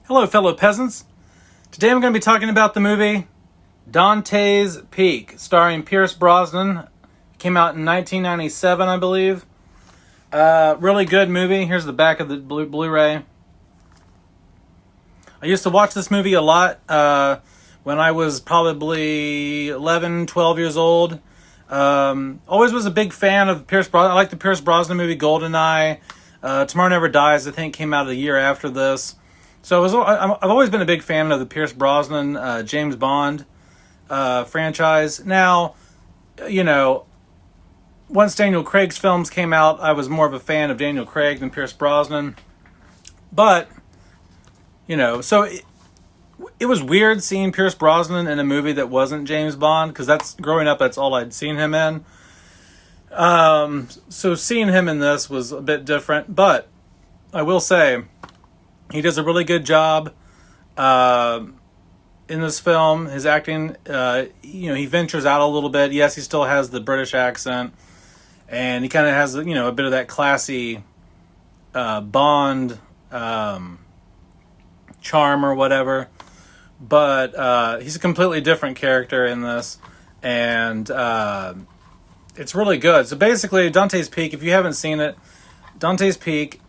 Hello, fellow peasants. Today I'm going to be talking about the movie Dantes Peak, starring Pierce Brosnan. Came out in 1997, I believe. Really good movie. Here's the back of the Blu-ray. I used to watch this movie a lot when I was probably 11, 12 years old. Always was a big fan of Pierce Brosnan. I like the Pierce Brosnan movie GoldenEye. Tomorrow Never Dies, I think, came out a year after this. So I've always been a big fan of the Pierce Brosnan, James Bond franchise. Now, once Daniel Craig's films came out, I was more of a fan of Daniel Craig than Pierce Brosnan. But, so it was weird seeing Pierce Brosnan in a movie that wasn't James Bond, because growing up, that's all I'd seen him in. So seeing him in this was a bit different, but I will say he does a really good job in this film. His acting, he ventures out a little bit. Yes, he still has the British accent, and he kind of has, a bit of that classy Bond charm or whatever. But he's a completely different character in this, and it's really good. So basically, Dante's Peak, if you haven't seen it, Dante's Peak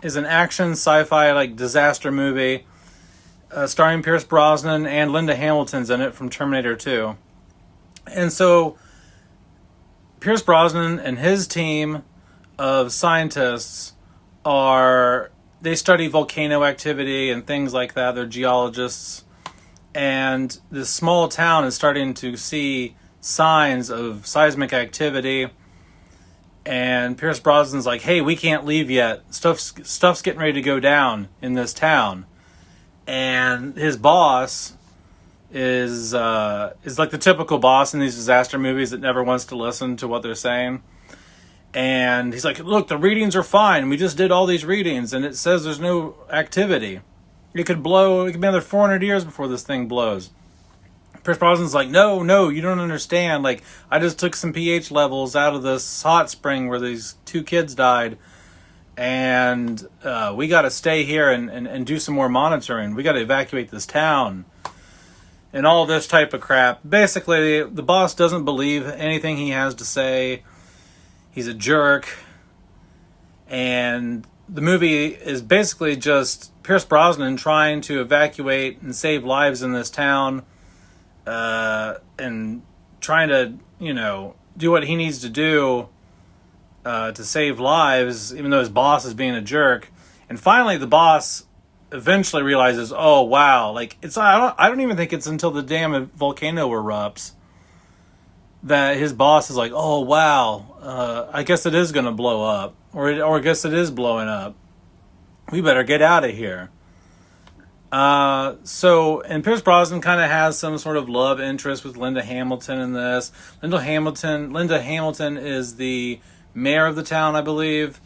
is an action sci-fi disaster movie starring Pierce Brosnan, and Linda Hamilton's in it from Terminator 2. And so Pierce Brosnan and his team of scientists they study volcano activity and things like that. They're geologists. And this small town is starting to see signs of seismic activity. And Pierce Brosnan's like, hey, we can't leave yet. Stuff's getting ready to go down in this town. And his boss is like the typical boss in these disaster movies that never wants to listen to what they're saying. And he's like, look, the readings are fine. We just did all these readings, and it says there's no activity. It could be another 400 years before this thing blows. Pierce Brosnan's like, no, you don't understand. I just took some pH levels out of this hot spring where these 2 kids died, and we got to stay here and do some more monitoring. We got to evacuate this town, and all this type of crap. Basically, the boss doesn't believe anything he has to say. He's a jerk, and the movie is basically just Pierce Brosnan trying to evacuate and save lives in this town. And trying to, do what he needs to do to save lives, even though his boss is being a jerk. And finally, the boss eventually realizes, oh, wow, I don't even think it's until the damn volcano erupts that his boss is like, oh, wow, I guess it is going to blow up. Or I guess it is blowing up. We better get out of here. And Pierce Brosnan kind of has some sort of love interest with Linda Hamilton in this. Linda Hamilton is the mayor of the town, I believe.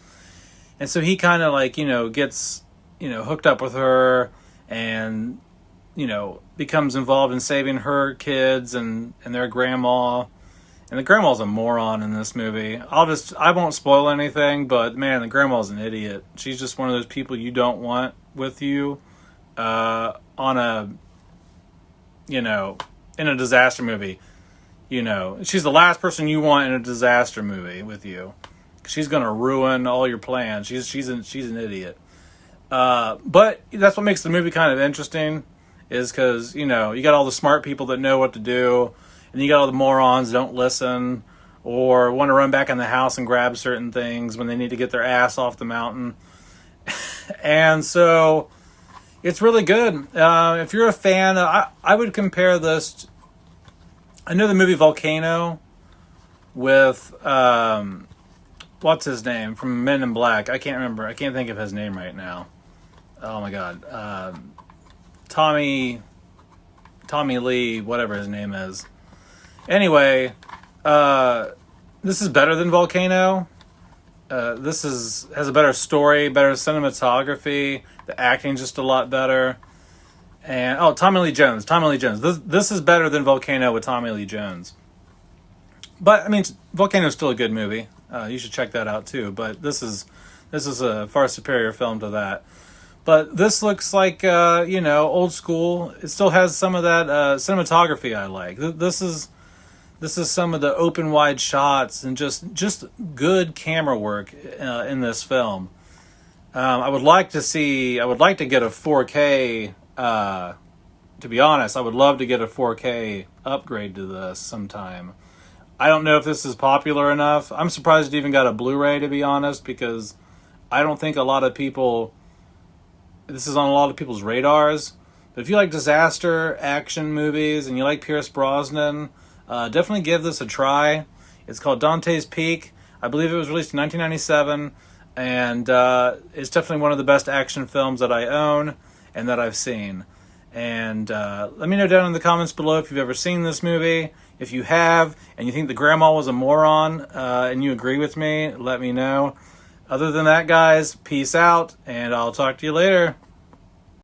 And so he kind of gets, hooked up with her and, becomes involved in saving her kids and their grandma. And the grandma's a moron in this movie. I won't spoil anything, but man, the grandma's an idiot. She's just one of those people you don't want with you. In a disaster movie, she's the last person you want in a disaster movie with you. She's going to ruin all your plans. She's an idiot. But that's what makes the movie kind of interesting, is because, you got all the smart people that know what to do, and you got all the morons that don't listen or want to run back in the house and grab certain things when they need to get their ass off the mountain. And so it's really good. If you're a fan, I would compare this. I know the movie Volcano with what's his name from Men in Black. I can't remember. I can't think of his name right now. Oh my God, Tommy Lee, whatever his name is. Anyway, this is better than Volcano. This has a better story, better cinematography. The acting's just a lot better. And Tommy Lee Jones. This is better than Volcano with Tommy Lee Jones. But Volcano's still a good movie. You should check that out too. But this is a far superior film to that. But this looks like, old school. It still has some of that cinematography I like. This is some of the open wide shots and just good camera work in this film. I would like to get a 4K. To be honest, I would love to get a 4K upgrade to this sometime. I don't know if this is popular enough. I'm surprised it even got a Blu-ray, to be honest, because I don't think this is on a lot of people's radars. But if you like disaster action movies and you like Pierce Brosnan, definitely give this a try. It's called Dante's Peak. I believe it was released in 1997, and it's definitely one of the best action films that I own and that I've seen. And let me know down in the comments below if you've ever seen this movie. If you have, and you think the grandma was a moron, and you agree with me, let me know. Other than that, guys, peace out, and I'll talk to you later.